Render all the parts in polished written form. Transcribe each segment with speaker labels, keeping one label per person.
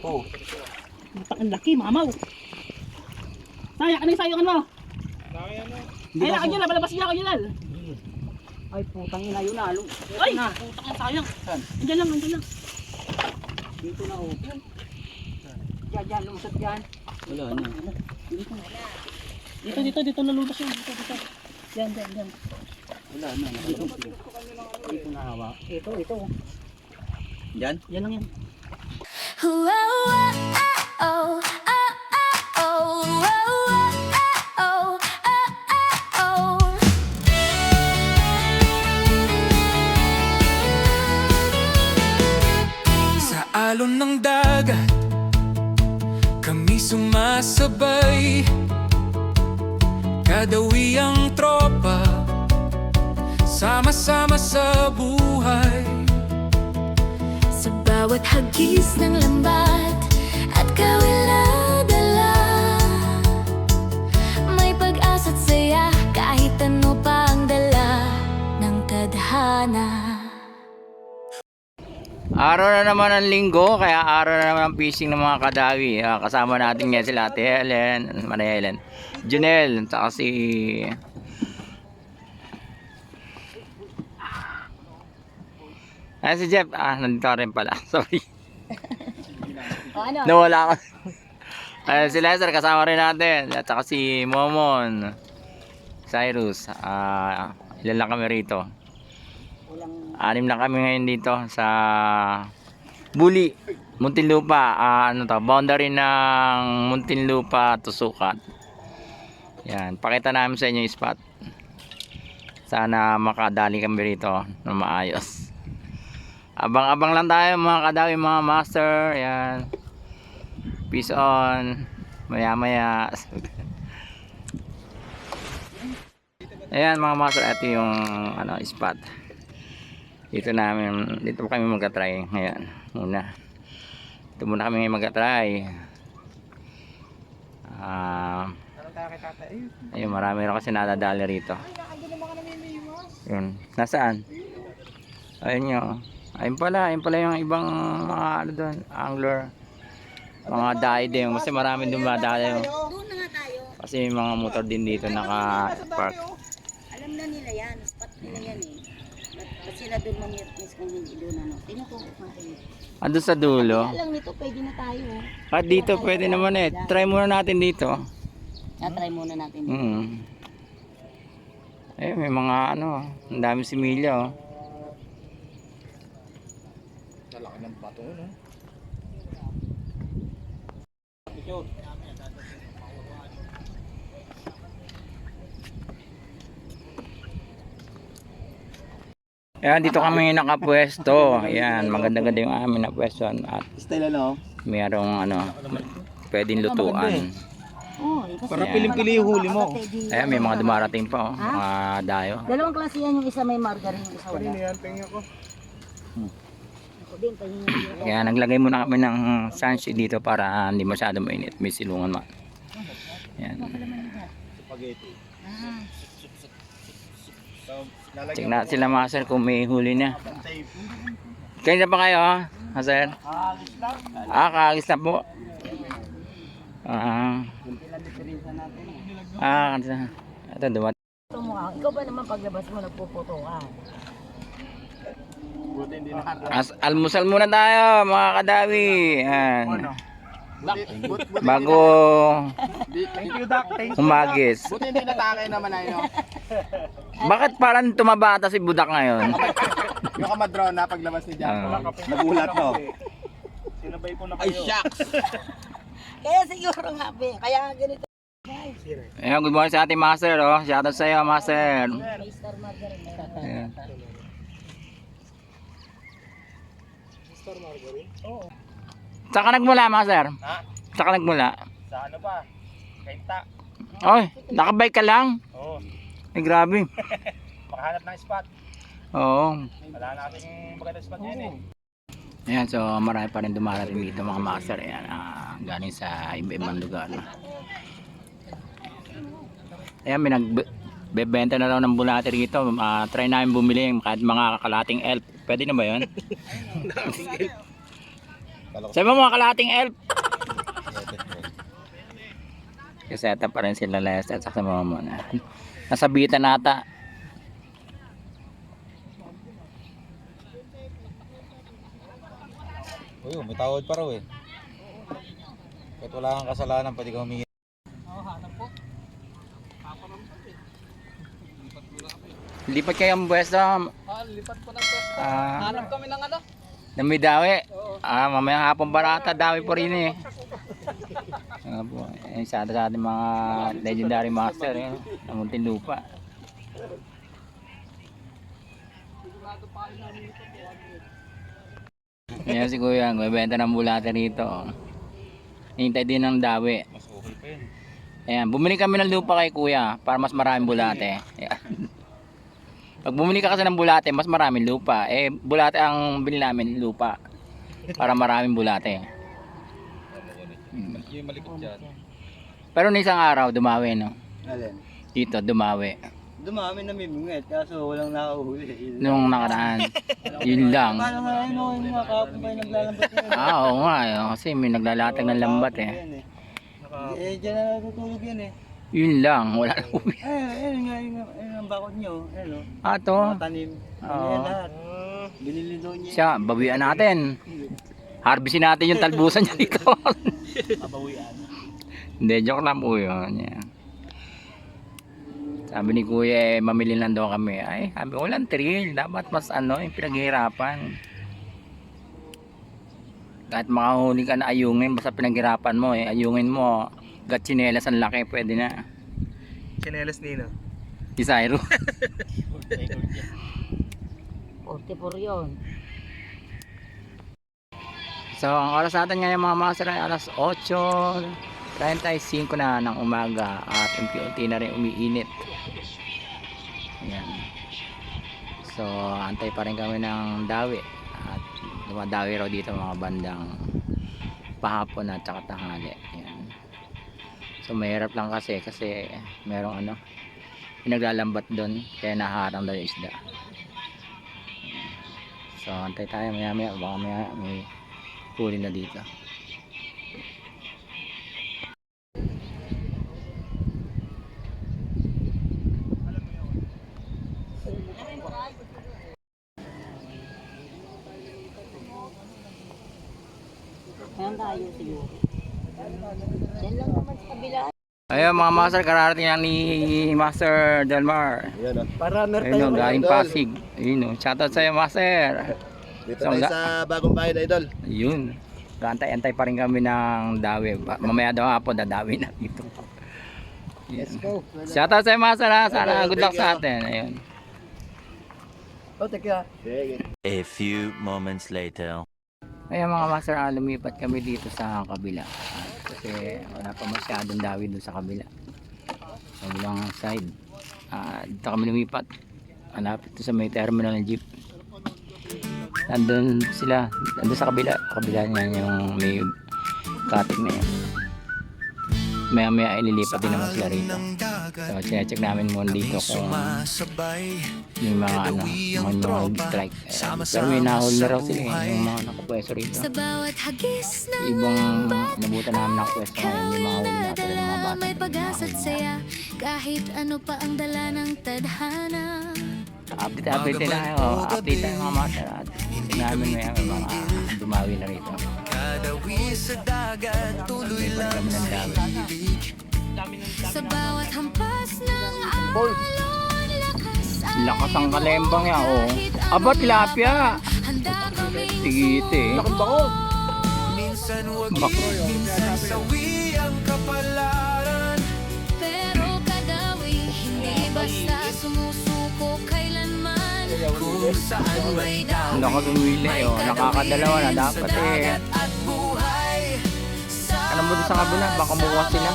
Speaker 1: Oh.
Speaker 2: Ang laki, mamaw. Sayang, ano yung sayungan mo? Ay, laki nyo na, palabas niya ako nyo.
Speaker 1: Ay, putang ina yun na.
Speaker 2: Ay, putang ang sayang. Andiyan lang, andiyan lang.
Speaker 1: Dito na oh. Diyan, lumusot dyan. Wala na.
Speaker 2: Dito nalubos yun. Dito. Diyan.
Speaker 1: Wala na. Dito na hawa. Ito. Diyan?
Speaker 2: Yan lang yan.
Speaker 3: Sa alon ng dagat kami sumasabay, kadawiyang tropa, sama-sama sa buhay.
Speaker 4: Sa bawat hagis ng lambat at kawiladala, may pag-asa't saya kahit ano pa ang dala ng tadhana.
Speaker 5: Araw na naman ang linggo, kaya araw na naman ang fishing ng mga kadawi. Kasama natin ngayon sila Ate Helen, Maria Helen, Junel, saka si... si Jeff. Nandito rin pala. Sorry. Nawala ako. Si Lester, kasama rin natin. At saka si Momon, Cyrus. Ilan lang kami rito. 6 lang kami ngayon dito sa Buli, Muntinlupa. Boundary ng Muntinlupa, Tusukat. Yan, pakita namin sa inyo yung spot. Sana makadali kami rito na maayos. Abang-abang lang tayo mga kadawi, mga master. Yan. Peace on. Maya-maya. Ayan mga master, ito yung spot. Dito kami magka-try ngayon muna. Dito muna kami magka-try. Ayun, marami rin kasi nadadali rito. Yun, nasaan? Ayun nyo. Ayun pala yung ibang mga doon, angler, mga dahi din. Kasi marami dumadali. Kasi may mga motor din dito naka-park.
Speaker 6: Alam na nila yan, spot nila yan eh. Ba't sila doon mangyartis kung hindi doon Tingnan ko natin.
Speaker 5: Andun sa dulo.
Speaker 6: Kaya lang nito, pwede na tayo.
Speaker 5: At dito pwede naman eh. Try muna natin dito.
Speaker 6: Try muna natin dito.
Speaker 5: May mga ang dami similya oh.
Speaker 1: Lalaki ng bato no?
Speaker 5: Ayan, dito kami nakapwesto. Ayan, maganda-ganda yung amin na pwesto. At
Speaker 1: Style ano?
Speaker 5: mayroong pwedeng lutuan.
Speaker 1: Para piling-pili yung huli mo.
Speaker 5: Ayan, may mga dumarating pa oh. Mga dayo.
Speaker 6: Dalawang klase yan, yung isa may margarine, yung isa wala.
Speaker 5: Kaya naglagay muna kami ng sunshade dito para hindi masyado mainit. May silungan ma. Ayan. Check na sila master kung may huli na. Kaya pa kayo master? Kaagis na po. Ito dumat.
Speaker 6: Ikaw ba naman paglabas mo nagpuputo ka?
Speaker 5: Almusal muna tayo mga kadawi. Ayan. Bago umagis.
Speaker 1: Buti hindi natake naman ayun.
Speaker 5: Bakit parang tumabata si Budak ngayon?
Speaker 1: Yung kamadron na paglabas ni Jack. Nagulat no.
Speaker 2: Sinabay ko na
Speaker 1: Ay shucks.
Speaker 6: Kaya siguro nga, kaya ganito.
Speaker 5: Ayan, good morning sa ating master oh. Shoutout sa iyo master.
Speaker 6: May star margarine.
Speaker 5: Ayan.
Speaker 2: Star margarine? Oo.
Speaker 5: Saan ka nagmula master?
Speaker 2: Ha?
Speaker 5: Saan ka nagmula?
Speaker 2: Sa ano ba? Kainta.
Speaker 5: Oy, nakabike ka lang?
Speaker 2: Oo.
Speaker 5: Ay grabe.
Speaker 2: Makahanap ng spot.
Speaker 5: Oo.
Speaker 2: Wala na kasing magandang spot yan eh.
Speaker 5: Ayan, so marami pa rin dumarating dito mga master. Ayan, galing sa iba-ibang lugar. Ayan, may nagbebenta na raw ng bulate rito. Try namin bumili kahit mga kalating elf. Pwede na ba yun? Sabi mo mga kalahating elf. Kaseta pa rin sila Lester at sa mga muna. Nasabitan nata.
Speaker 7: Uy, may tawad pa raw eh. Kahit wala kang kasalanan, pwede kang humingi.
Speaker 5: Lipat kayo ang pwesto.
Speaker 2: Lipat po ng pwesto. Hanap kami ng ano?
Speaker 5: Na may dawi. Mamaya hapon barata, dawi po rin eh. Po, isa sa ating mga legendary master eh. Ng Muntinlupa. Ayan si Kuya, benta ng bulate rito. Hintay din ng dawi.
Speaker 7: Mas okay pa yun.
Speaker 5: Ayan, bumili kami ng lupa kay Kuya para mas maraming bulate. Ayan. Pag bumili ka kasi ng bulate, mas maraming lupa. Bulate ang binili namin, lupa. Para maraming bulate.
Speaker 7: Yung malikot dyan.
Speaker 5: Pero na isang araw, dumawi, no?
Speaker 1: Alin?
Speaker 5: Dito, dumawi.
Speaker 1: Dumami na mimingit, kaso walang nakahuli.
Speaker 5: Nung nakaraan. Yun lang.
Speaker 1: Paano nga yun, yung mga kapon pa yung naglalambot yun?
Speaker 5: Oo nga, kasi may naglalatag ng lambat eh.
Speaker 1: Diyan na natutulog yan eh.
Speaker 5: Yun lang, wala na uwi.
Speaker 1: Ayun ang bakod nyo. Ayun o.
Speaker 5: Ato,
Speaker 1: Mga tanim. Ano
Speaker 5: Oo.
Speaker 1: yan lahat. Binili doon niya.
Speaker 5: siya, bawian natin. Harvestin natin yung talbusan niya dito.
Speaker 1: Mabawian.
Speaker 5: Hindi, joke lang po yun. Yeah. Sabi ni Kuya, mamili lang daw kami. Ay, sabi ko, walang thrill. Dapat mas yung pinaghihirapan. Kahit makahuli ka na ayungin, basta pinaghirapan mo ayungin mo. Gatsinelas ang laki, pwede na.
Speaker 2: Chinelas nino.
Speaker 5: Si Cyro.
Speaker 6: 44 yun.
Speaker 5: So, ang oras natin ngayon mga master ay alas 8:35 na ng umaga at unti-unti na rin umiinit. Ayan. So, antay pa rin kami ng dawi at dumadawi raw dito mga bandang pahapon at saka tanghali. Ayan. So, mahirap lang kasi merong pinaglalambat doon kaya naharang daw yung isda. So, antay tayo maya baka may huli na dito.
Speaker 6: Ayan tayo siguro. Yan lang naman sa kabila.
Speaker 5: Ayun mga master, kararating lang ni Master Delmar.
Speaker 1: Para meron
Speaker 5: Ayun o, galing Pasig. Ayun o, shoutout sa'yo Master.
Speaker 8: Dito tayo sa bagong bayan, Idol.
Speaker 5: Ayun, antay pa rin kami ng dawi. Mamaya daw hapon, dadawi na dito. Let's go. Shoutout sa'yo Master ha, sana good luck sa atin. Ayun.
Speaker 1: Oh, teka.
Speaker 9: A few moments later.
Speaker 5: Ayun mga master, lumipat kami dito sa kabila. Kasi wala pa masyadong dawi doon sa kabila. Sa bilang side. Dito kami lumipat. Malapit to sa may terminal ng jeep. Nandun sila. Nandun sa kabila. Kabila niya yung may cutting na yun. Maya ililipat din naman sila rito. So sinecheck namin muna dito kung yung mga mga strike. Pero may nahuli na raw sila yung mga nakapwesto rito.
Speaker 4: Sa bawat hagis ng
Speaker 5: Ibang nabutan namin nakapwesto ngayon yung mga huli natin ng mga bata.
Speaker 4: may pag-asa't saya, kahit ano pa ang dala ng tadhana.
Speaker 5: Update tayo. Update tayo mga master. Tingnan namin may mga dumawi na rito.
Speaker 3: Kadawi sa dagat, tuloy
Speaker 5: May
Speaker 3: lang
Speaker 5: kami ng dawi.
Speaker 4: Sa bawat hampas ng alon,
Speaker 5: Lakas ang kalembang yan. Oh. Aba, tilapia.
Speaker 4: handa kaming
Speaker 5: Tigite.
Speaker 3: minsan wag minsan sawi ang kapalaran.
Speaker 4: pero kadawi, hindi basta sumusuko kailanman.
Speaker 3: Kung saan may daw
Speaker 5: Nakadumili. Oh. Nakakadalawa na dapat eh.
Speaker 3: at buhay
Speaker 5: Ano mo doon sa kabila? Baka mukuha sila.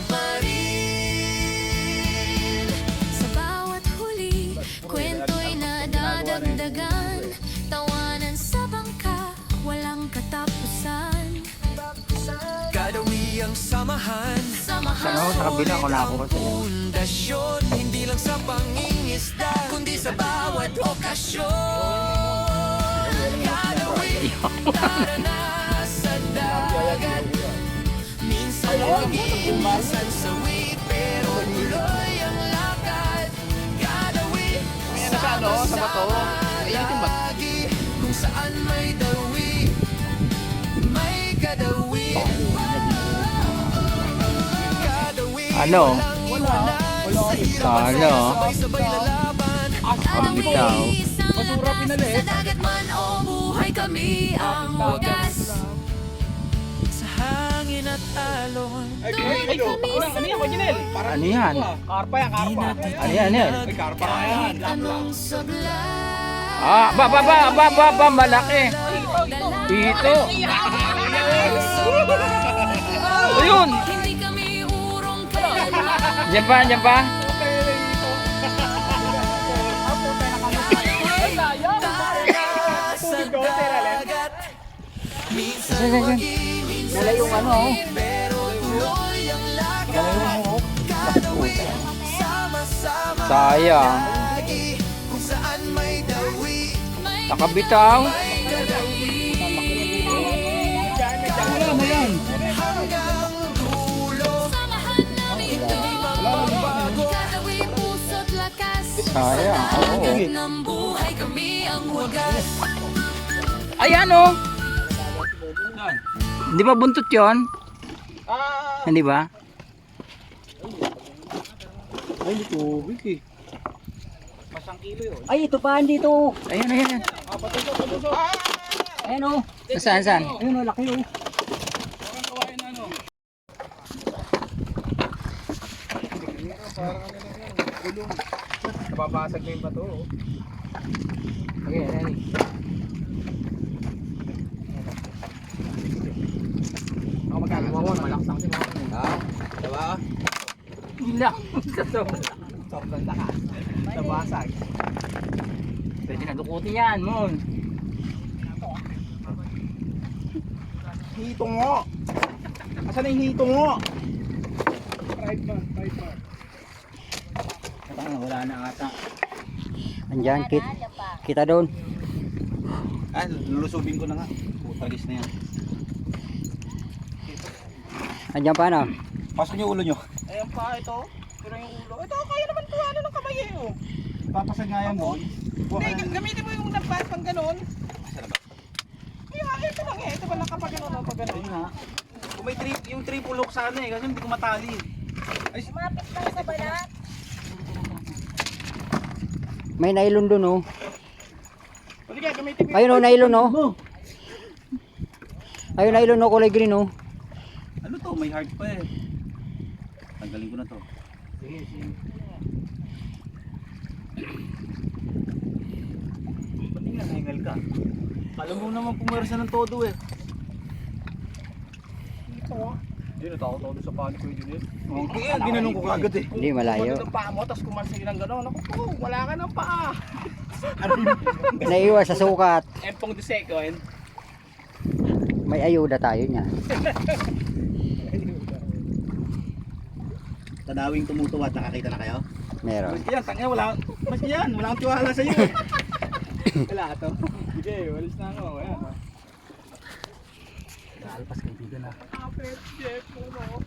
Speaker 4: Sa bawat huli, kwento'y nadadagdagan. Tawanan sa bangka, walang katapusan.
Speaker 3: Kadawi ang samahan,
Speaker 5: Sana ako sa kabila ako nakakuha sila.
Speaker 3: pundasyon, hindi lang sa pangingisda, kundi sa bawat okasyon. Kadawi, tara na sa dagat. Minsan sawi, pero tuloy ang lakad. Kadawi, sa bato. Lagi, kung saan may dawi, may kadawi. Kadawi,
Speaker 5: Ano? Ano?
Speaker 3: sabay-sabay lalaban.
Speaker 5: Pambitaw.
Speaker 4: Basura pinalit. Sa dagat man o buhay kami ang wagas.
Speaker 3: Sa hangin at alon,
Speaker 2: Ano yan, Janel?
Speaker 5: Ano yan?
Speaker 2: Karpa yan, karpa.
Speaker 5: Ano yan? Ano yan?
Speaker 4: Kahit anong sabla.
Speaker 5: Malaki. Dito. Ayun.
Speaker 4: Hindi kami urong kalma.
Speaker 5: Diyan pa.
Speaker 3: sa dagat. Minsan
Speaker 1: Dala yung ano, oh.
Speaker 3: pero tuloy ang lakad. Kadawi, sama-sama
Speaker 5: Sayang.
Speaker 3: lagi. Kung saan may dawi,
Speaker 5: Nakabitaw.
Speaker 3: may kadawi. Hanggang dulo,
Speaker 4: Samahan namin kami magbabago. Kadawi, puso't lakas.
Speaker 5: Sayang. Oo.
Speaker 4: Ng buhay kami ang wagas.
Speaker 5: Ayan oh. Di ba buntot yon? Hindi ba?
Speaker 1: Ay, ito pa, dito.
Speaker 5: Ayan.
Speaker 1: Ayan, oh.
Speaker 5: Saan?
Speaker 1: Ayun, oh, laki, oh.
Speaker 7: Babasag na yung bato.
Speaker 5: Okay.
Speaker 1: Ako magkagawa mo, malakas ang sinama.
Speaker 7: Diba?
Speaker 5: Gila.
Speaker 1: Sobrang lakas. Nabasag.
Speaker 5: Pwede na dukutin yan, Mon.
Speaker 7: Hito mo! Asan na yung hito mo?
Speaker 1: Wala na ata. Andyan, kita doon.
Speaker 7: Ah, lulusubin ko na nga. Putagis na yan.
Speaker 1: Andyan pa na.
Speaker 7: Pasok niyo ulo niyo.
Speaker 2: Ayan pa, ito. Pero yung ulo. Ito, kaya naman tuwanan ng kamay eh. Oh.
Speaker 7: Papasag nga yan, boy.
Speaker 2: Hindi, gamitin mo yung nagpas pang ganun.
Speaker 7: Asan na ba?
Speaker 2: Ito lang eh. Ito ba nakapagano na pag ganun?
Speaker 7: Ayun nga. Kung may yung triple hook sana eh, kasi hindi ko matali. Ay,
Speaker 1: May nylon doon, oh.
Speaker 2: Sige, gamitin mo.
Speaker 1: Ayun, oh, nylon, oh. Ayun, nylon, oh, kulay green, oh.
Speaker 7: ano to? May hard pa eh. Tanggalin ko na to. Pati nga, nahingal ka. Alam mo naman pumersa ng todo eh.
Speaker 2: Hindi, natakot ako sa panic ko yun eh.
Speaker 7: Kaya ginanong ko kagad eh.
Speaker 1: Hindi, malayo.
Speaker 2: Ang paa mo, tapos kumansin ng gano'n. Naku po, wala ka ng paa.
Speaker 1: Naiiwas sa sukat.
Speaker 2: Empong the second.
Speaker 1: May ayuda tayo niya.
Speaker 7: Tanawing tumutuwa, nakakita na kayo?
Speaker 1: Meron.
Speaker 7: Yan, tanga, wala. Mas yan, wala akong tiwala sa iyo.
Speaker 2: Wala ito. Sige, walis na ako. Ayan.
Speaker 1: Alpas kaibigan na.
Speaker 2: Kapit, Jeff, ano?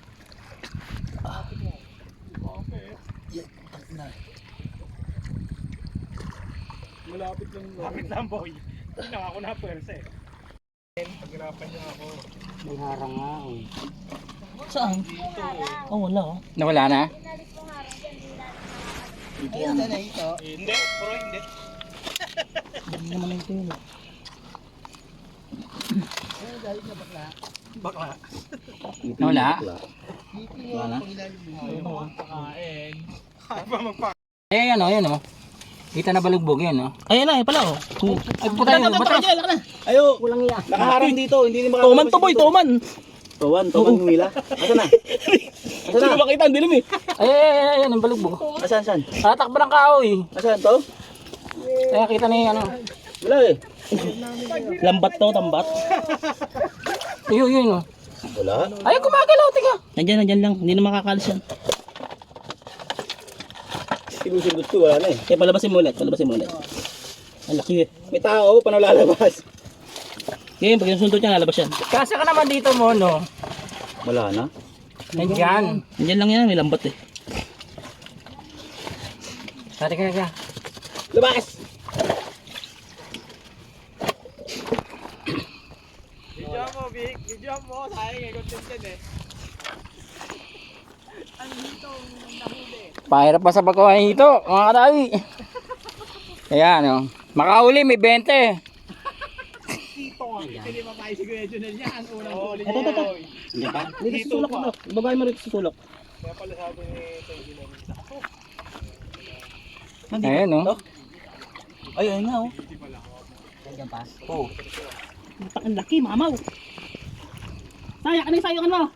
Speaker 2: Malapit lang. Malapit lang, boy. Hindi na ako na pwersa eh. Paghirapan niyo ako.
Speaker 1: May harang nga, oh.
Speaker 2: Saan? Oh, wala oh.
Speaker 5: Nawala na?
Speaker 2: Hindi, pero hindi.
Speaker 1: Hindi naman ito yun.
Speaker 2: Bakla.
Speaker 5: Nawala?
Speaker 7: Wala na?
Speaker 2: Pakain. Ba magpa.
Speaker 5: Eh, ano. Kita na balugbog yan, no?
Speaker 2: Ayan na, pala oh.
Speaker 5: Ay, puta yun. Batas.
Speaker 7: Ayo,
Speaker 1: Walang iya.
Speaker 7: nakaharang dito, hindi ni
Speaker 2: Toman to boy, toman.
Speaker 7: Toman humila. Asan na? Asan
Speaker 2: Hindi
Speaker 7: na?
Speaker 2: ko makita ang dilim eh.
Speaker 5: Ay, ang balugbog.
Speaker 7: Asan?
Speaker 5: Tatakba ng kahoy.
Speaker 7: Asan to?
Speaker 5: Kaya kita na yung ano.
Speaker 7: Wala eh.
Speaker 2: Lambat to, tambat.
Speaker 5: Yun, oh.
Speaker 7: Wala?
Speaker 5: Ay, gumagalaw, tiga.
Speaker 2: Nandyan lang, hindi na makakalis yan.
Speaker 7: Sinusundot ko, wala na eh.
Speaker 2: Eh, palabasin mo ulit. Ang laki eh.
Speaker 7: May tao, paano lalabas?
Speaker 2: Ngayon, pag sinusundot niya, lalabas yan.
Speaker 5: Kasi ka naman dito mo, no?
Speaker 7: Wala na.
Speaker 5: Nandyan.
Speaker 2: Nandyan lang yan, may lambat eh.
Speaker 5: Tari ka na.
Speaker 2: Labas!
Speaker 5: Pahirap pa sa pagkuha nito, mga kadawi. Ayan, oh. Makahuli, may 20.
Speaker 2: Ito. Dito sa sulok mo. Ibabay mo rito sa sulok.
Speaker 5: Ayan, oh.
Speaker 7: Ayun nga oh.
Speaker 2: Ang laki, mamaw. Sayang mo.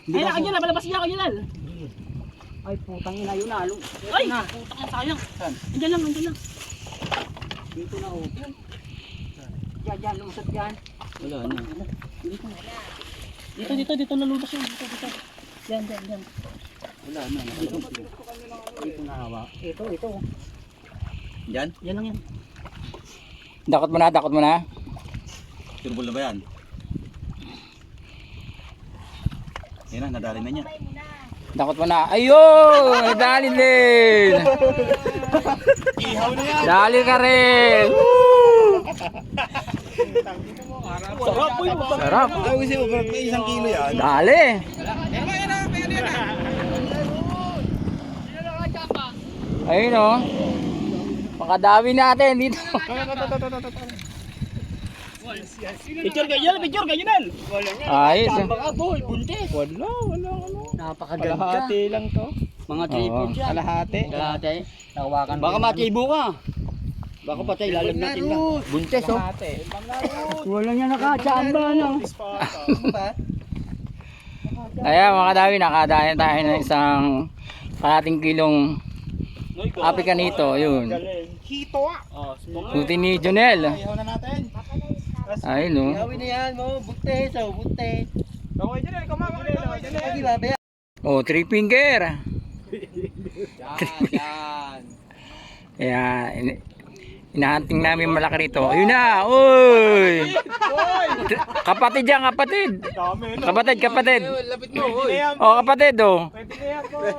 Speaker 2: Ay, lakad nyo na, palabas niya ako dyan.
Speaker 1: Ay, putang ina yun na.
Speaker 2: Ay, putang ang sayang. Andyan lang.
Speaker 1: Dito na oh. Yan, lumusot yan.
Speaker 7: Wala na.
Speaker 2: Dito nalulubas yun. Dito. Yan.
Speaker 7: Wala na.
Speaker 1: Dito na hawa. Ito.
Speaker 7: Yan?
Speaker 2: Yan lang yan.
Speaker 5: Dakot mo na.
Speaker 7: Turbol na ba yan? Yan na, nadali na niya.
Speaker 5: Dakot mo na. Ayun! Dali din! Dali ka rin!
Speaker 7: Sarap po yun.
Speaker 5: Sarap!
Speaker 7: Ay, kasi may 1 kilo yan.
Speaker 5: Dali! Ayun o. Pakadawi natin dito.
Speaker 2: Picture ganyan.
Speaker 5: Ayos.
Speaker 1: Napakaganda.
Speaker 7: Kalahati lang to.
Speaker 1: Mga tripod yan.
Speaker 7: Kalahati.
Speaker 1: Kalahati. Nawakan. Baka matibo ka. Baka patay, lalag natin ka. Buntes oh. Wala niya nakatsamba no.
Speaker 5: Ayan mga kadawi, nakadayan tayo ng isang kalating kilong apikanito. Yun. Suti ni Jonel.
Speaker 7: Ayaw na natin.
Speaker 5: Ayun o.
Speaker 1: Gawin na yan mo. Buntes oh. Buntes.
Speaker 7: Okay, dyan.
Speaker 1: Lagi ba?
Speaker 5: Oh, 3 finger.
Speaker 7: Yan.
Speaker 5: Ayan. Inahanting namin malaki rito. Ayun na. Uy! Kapatid yan, kapatid. Kapatid.
Speaker 7: Lapit mo.
Speaker 5: Oh, kapatid oh.
Speaker 7: Pwede na yan, boy.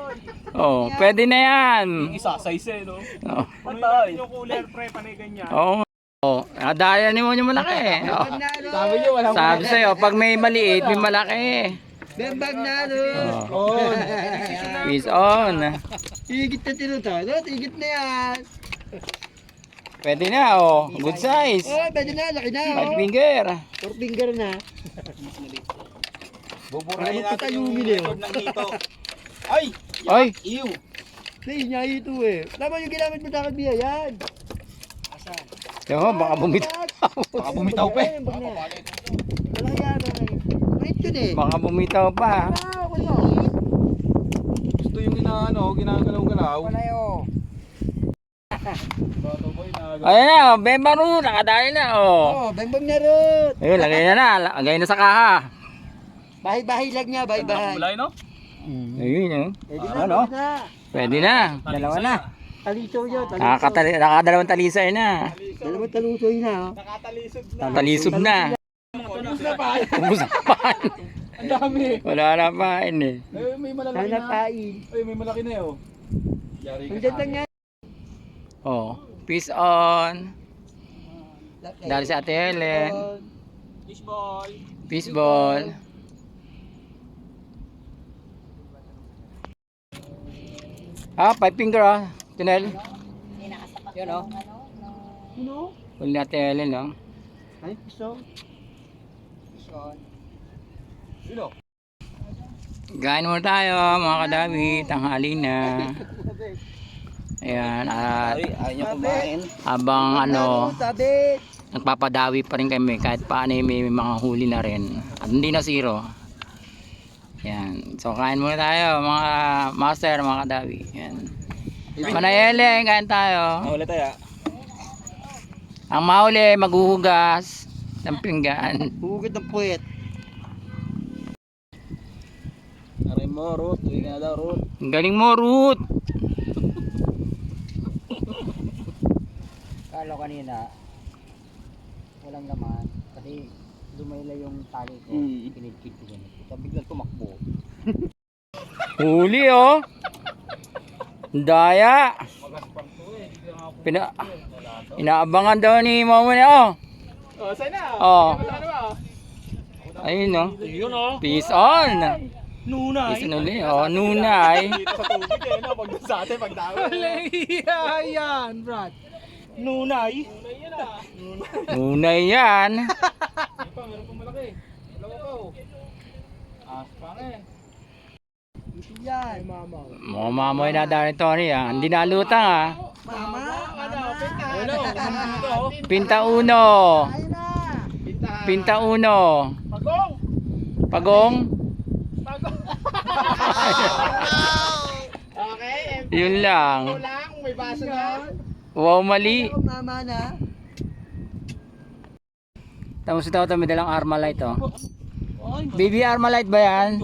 Speaker 5: Oh, pwede na yan.
Speaker 7: Isa, size no?
Speaker 5: Oh.
Speaker 7: Patay. Yung cooler, pre, panay ganyan.
Speaker 5: Oo. Oh, daya ni mo yung malaki. Oh.
Speaker 7: Sabi niyo, walang
Speaker 5: Sabi sa'yo, pag may maliit, may malaki.
Speaker 1: Bembag na no.
Speaker 5: Oh. Peace on.
Speaker 1: Tigit na tinuturo. Tigit na yan.
Speaker 5: Pwede na oh. Good size.
Speaker 1: Oh, pwede na. Laki na.
Speaker 5: 5 finger.
Speaker 1: 4 finger na.
Speaker 7: Buburahin
Speaker 1: Ano pa tayo umili, oh?
Speaker 7: ng dito. Ay!
Speaker 5: Ay,
Speaker 7: Ew!
Speaker 1: Hindi niya ito eh. Tama yung ginamit mo sa akin biya yan.
Speaker 5: yo, baka bumitaw.
Speaker 7: Baka bumitaw pa eh.
Speaker 1: Wala yan. Wait yun eh.
Speaker 5: Baka bumitaw pa.
Speaker 1: Wala.
Speaker 7: Gusto yung ginagalaw-galaw.
Speaker 1: Wala yun.
Speaker 5: Ayan na, Bemba Ru, nakadali na oh.
Speaker 1: Oh, bembag na rin.
Speaker 5: Ayun, lagay na. Lagay na sa kaha.
Speaker 1: Bahay-bahay lang niya. Bahay-bahay.
Speaker 7: Kulay no?
Speaker 5: Ayun oh.
Speaker 1: Pwede na.
Speaker 5: Ano?
Speaker 1: Pwede na.
Speaker 5: Pwede na. Dalawa na.
Speaker 1: Talito yun.
Speaker 5: Nakadalawang talisay na.
Speaker 1: Dalawang talusoy na. Oh.
Speaker 5: Talisod na. Ubus na pa.
Speaker 7: Ang dami.
Speaker 5: Wala na pa eh.
Speaker 7: May malalaki
Speaker 1: Sana
Speaker 7: na.
Speaker 1: pain.
Speaker 7: Ay, may malaki na oh. Yari ka.
Speaker 1: Nandiyan lang yan.
Speaker 5: Oh, peace on. Dali sa Ate Helen.
Speaker 7: Fishball.
Speaker 5: Peace ball. Ah, 5 finger ah. Tunel.
Speaker 1: Yan o.
Speaker 5: Huli na Ate Helen no.
Speaker 1: Ay, piso.
Speaker 7: Sino?
Speaker 5: Gain muna tayo mga kadawi. Tanghali na. Ayan, at
Speaker 7: Ayaw niya kumain.
Speaker 5: habang
Speaker 1: Sabi.
Speaker 5: nagpapadawi pa rin kami kahit paano may mga huli na rin. At hindi na zero. Ayan. So kain muna tayo mga master, mga kadawi. Ayan. Manayele, kain tayo.
Speaker 7: Ulit tayo.
Speaker 5: Ang mahuli, maghuhugas ng pinggan.
Speaker 1: Hugit ng puwet.
Speaker 7: Aray mo, Ruth. Uwi ka na daw, Ruth.
Speaker 5: Ang galing mo, Ruth.
Speaker 1: Kala ko kanina, walang laman. Kasi Dumayla yung tali ko. Kinidkid ko ganun. Tapos biglang tumakbo.
Speaker 5: Huli oh. Daya. Inaabangan daw ni Mama niya oh.
Speaker 2: Oh, saan na?
Speaker 5: Oh.
Speaker 2: Ano ba?
Speaker 5: Ayun oh.
Speaker 2: Yun oh.
Speaker 5: Peace on.
Speaker 2: Nunay.
Speaker 5: Peace on ulit. Oh, nunay.
Speaker 2: Dito sa tubig eh, no? Pag sa atin, pag dami. Yan, Brad. Nunay. Nunay yan ah.
Speaker 5: Nunay yan.
Speaker 2: Meron pang malaki. Dalawa ka oh. Aspang eh. Ito yan. Mama.
Speaker 5: Mga mamoy na dahil Tony ah. Hindi nalutang ah.
Speaker 2: Mama. Ano? Pinta.
Speaker 5: Pinta uno. Pinta uno.
Speaker 2: Pagong.
Speaker 5: Pagong.
Speaker 2: Okay.
Speaker 5: Yun lang.
Speaker 2: Lang. May baso na.
Speaker 5: Wow, mali.
Speaker 2: Mama na.
Speaker 5: Tapos ito may dalang Armalite oh. Baby Armalite ba yan?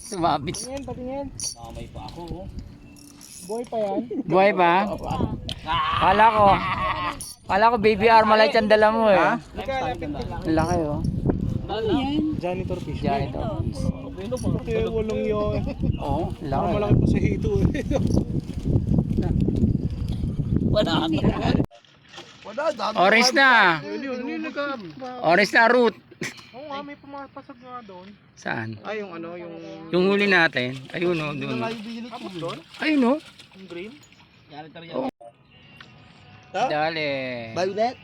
Speaker 5: Sumabit.
Speaker 2: Patingin. Mamay pa ako. Boy pa yan.
Speaker 5: Buhay pa? Kala ko baby Armalite ang dala mo eh. Laki oh.
Speaker 2: Janitor fish.
Speaker 5: Janitor.
Speaker 2: Kaya walang yun.
Speaker 5: Oo, laki.
Speaker 2: Malaki po sa hito eh.
Speaker 5: Orange na. Orange na root.
Speaker 2: Oo nga, may pumapasag nga doon.
Speaker 5: Saan?
Speaker 2: Ay, yung ano, yung...
Speaker 5: Yung huli natin. Ayun oh, doon.
Speaker 2: doon?
Speaker 5: Ayun oh.
Speaker 2: Yung green? Janitor yan.
Speaker 5: Dali.
Speaker 1: Violet?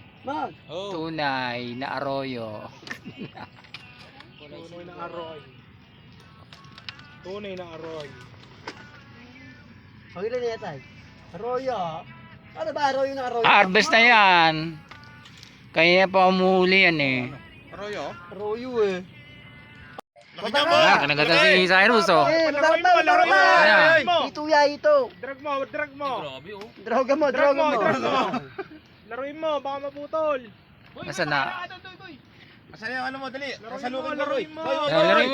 Speaker 5: Tunay na arroyo.
Speaker 2: Tunay na aroy. Tunay na aroy.
Speaker 1: Pangilan niya tayo? Arroyo. Ano ba arroyo na arroyo?
Speaker 5: Harvest na yan. Kaya pa umuhuli yan eh.
Speaker 2: Aroyo?
Speaker 1: Arroyo eh.
Speaker 5: Ah, kanagata si Cyrus oh.
Speaker 2: Laruin mo, laruin mo!
Speaker 5: Ayan.
Speaker 2: Laruin mo!
Speaker 1: Ito ya ito.
Speaker 2: Drag mo, drag mo!
Speaker 1: Droga mo,
Speaker 2: Drag
Speaker 1: droga
Speaker 2: mo,
Speaker 1: mo.
Speaker 2: drag mo! Laruin mo, baka maputol!
Speaker 5: Nasaan na?
Speaker 8: Asan yung ano mo, dali.
Speaker 2: Laruin mo, laruin mo!
Speaker 5: Laruin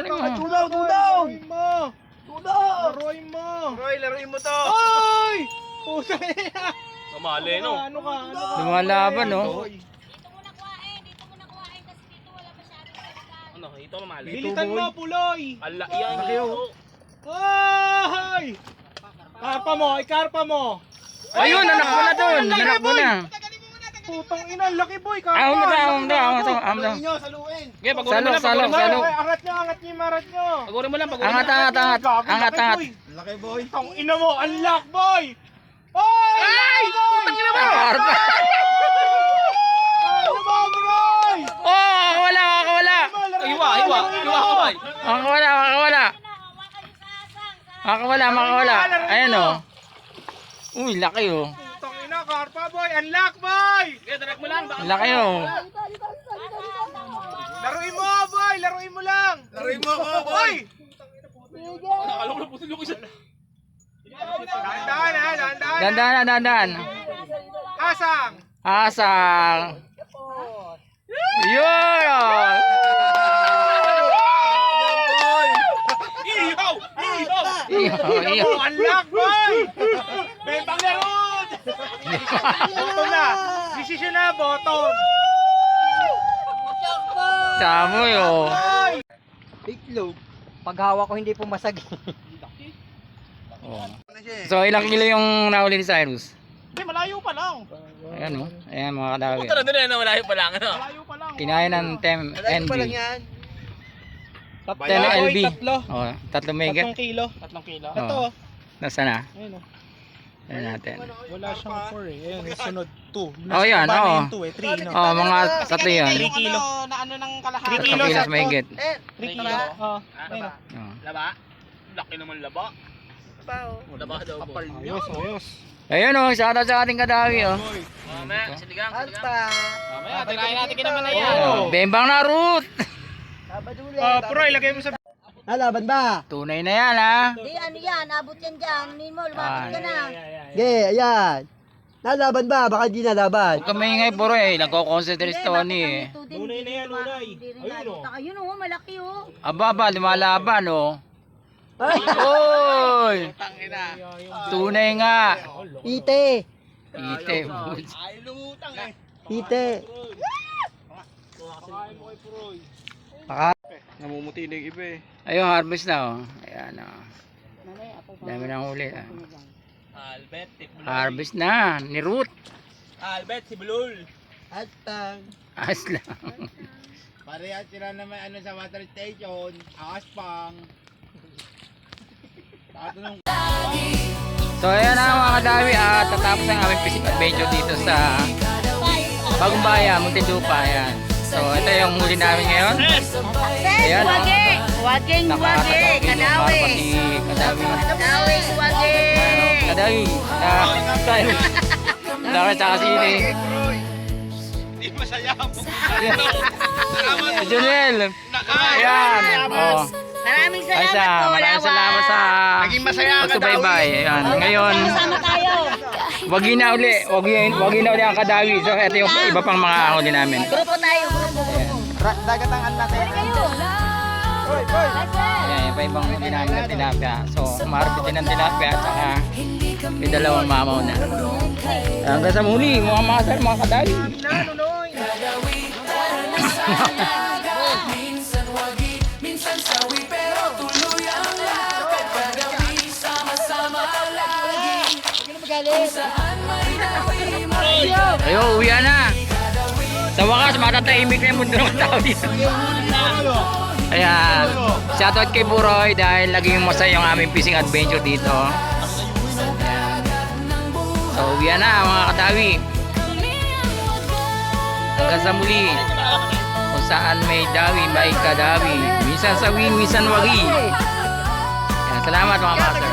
Speaker 5: mo.
Speaker 1: Tudaw, tudaw.
Speaker 2: Laruin mo!
Speaker 1: Tudaw.
Speaker 2: Laruin mo!
Speaker 8: Roy, laruin mo to.
Speaker 2: Ay! Pusa niya!
Speaker 8: Kamali, no?
Speaker 2: Ano ka? Ano ka?
Speaker 5: Lumalaban no.
Speaker 2: Bilitan mo, puloy!
Speaker 8: Ala, yan.
Speaker 2: Ay! Karpa mo, ikarpa mo!
Speaker 5: Ayun, anak mo na doon. Anak mo na.
Speaker 2: Putang ina, laki boy! Karpa!
Speaker 5: Ahom daw.
Speaker 8: Saluin.
Speaker 5: Salok.
Speaker 2: Angat nyo yung marat nyo!
Speaker 5: Angat.
Speaker 8: Laki boy.
Speaker 2: Tang ina mo, unlock boy! Ay! Putang ina mo!
Speaker 5: Arpa.
Speaker 2: Ano ba, bro?
Speaker 5: Oh, makawala.
Speaker 2: Iwa ka boy!
Speaker 5: Makawala. Ayan oh. Uy, laki oh.
Speaker 2: Putang ina, karpa boy! Unlock boy!
Speaker 5: Laki oh.
Speaker 2: Laruin mo, boy! Laruin mo lang!
Speaker 8: Laruin mo ako, boy.
Speaker 2: Dahan-dahan ha, dahan-dahan!
Speaker 5: Dandan.
Speaker 2: Asang!
Speaker 5: Yun oh. Iyo.
Speaker 2: Unlock boy! Bembang larod! Bottom na! Decision na, bottom!
Speaker 5: Samoy oh.
Speaker 1: Itlog. Paghawa ko hindi pumasag.
Speaker 5: Oh. So ilang kilo yung nahuli ni Cyrus?
Speaker 2: Hindi, malayo pa lang!
Speaker 5: Ayan oh. Ayan mga kadawi.
Speaker 2: Malayo pa lang!
Speaker 5: Kinaya ng TEM
Speaker 1: Alam pa lang
Speaker 5: NB.
Speaker 1: yan.
Speaker 5: Top 10
Speaker 2: Bayaw,
Speaker 5: LB.
Speaker 2: tatlo.
Speaker 5: Oh, 3 megat.
Speaker 2: 3 kilo. 3 kilo.
Speaker 5: Oh.
Speaker 2: Ito,
Speaker 5: Nasaan na?
Speaker 2: ayun o.
Speaker 5: Ayan natin.
Speaker 2: Wala siyang 4 eh. Ayun, sunod 2.
Speaker 5: Oh, yan, oo.
Speaker 2: 2 eh, 3 no?
Speaker 5: Oh, mga 3 yan.
Speaker 2: 3 kilo.
Speaker 6: Na ano ng kalahati?
Speaker 2: 3
Speaker 5: 3
Speaker 2: kilos.
Speaker 5: kilos mahigit.
Speaker 2: 3 kilo. Oh, ayun o.
Speaker 5: Oh.
Speaker 2: Ayos.
Speaker 5: Ayun oh, shoutout sa ating kadawi oh.
Speaker 1: Alpa.
Speaker 2: Mamaya, tirahin natin kinaman na
Speaker 5: Oh, bembang na root.
Speaker 1: Sabadule.
Speaker 2: Pro, ilagay mo sa...
Speaker 1: Nalaban ba?
Speaker 5: Tunay na yan ha.
Speaker 6: Di ano yan, abot yan dyan. Hindi mo, lumapit ka na.
Speaker 1: Ge, ayan. Nalaban ba? Baka di nalaban.
Speaker 5: Huwag kami ingay puro eh. Nagko-concentrate si Tony eh.
Speaker 2: Unay na yan, unay. Ayun o.
Speaker 6: Ayun o, malaki o.
Speaker 5: Aba, lumalaban oh. Oy! Tunay nga.
Speaker 1: Ite.
Speaker 5: Ite.
Speaker 8: Ay, lumutang eh.
Speaker 1: Ite.
Speaker 8: Namumuti na yung iba eh.
Speaker 5: Ayun, harvest na oh. Ayan oh. Dami nang huli ah.
Speaker 7: Albert,
Speaker 5: Harvest na, ni Ruth.
Speaker 7: Albert, si Bulul.
Speaker 8: Atang.
Speaker 5: Ayos lang.
Speaker 8: Parehas sila naman ano sa water station. Aspang. Tatanong
Speaker 5: So ayan na mga kadawi at tatapos ang aming fishing adventure dito sa Bagong Bayan, Muntinlupa. Ayan. So ito yung huli namin ngayon. Ayan oh.
Speaker 6: Waging,
Speaker 5: Nakakatawa
Speaker 6: kadawi.
Speaker 5: Kadawi.
Speaker 6: Kadawi, waging.
Speaker 5: Kadawi. Dahil sa kasili.
Speaker 8: hindi masaya mo.
Speaker 5: Junel. Ayan. Oh.
Speaker 6: Maraming
Speaker 5: Ay
Speaker 6: salamat po.
Speaker 5: maraming salamat sa
Speaker 8: Naging masaya ka
Speaker 5: pagsubaybay. Ayan. Ngayon,
Speaker 6: Sama tayo.
Speaker 5: wagi na uli. Wagi na uli ang kadawi. So ito yung iba pang mga huli namin.
Speaker 6: Grupo tayo, grupo.
Speaker 1: Dagat ang anak.
Speaker 5: Ayan, iba-ibang huli namin ng tilapia. So, umarbit din ng tilapia at saka may dalawang mamaw na. Hanggang sa muli, mga masar, mga kadawi.
Speaker 3: Minsan wagi, minsan sawi, pero tuloy ang lakad. Kagawi, sama-sama lagi. Kung saan may dawi mo.
Speaker 5: Ayo, uwi na. Sa wakas, matatahimik na yung mundo ng tao dito. Ayan, shoutout kay Buroy dahil naging masaya yung aming fishing adventure dito. Ayan. So, uwi na mga kadawi. Hanggang sa muli. Kung saan may dawi, may kadawi. Minsan sawi, minsan wagi. Ayan, salamat mga master.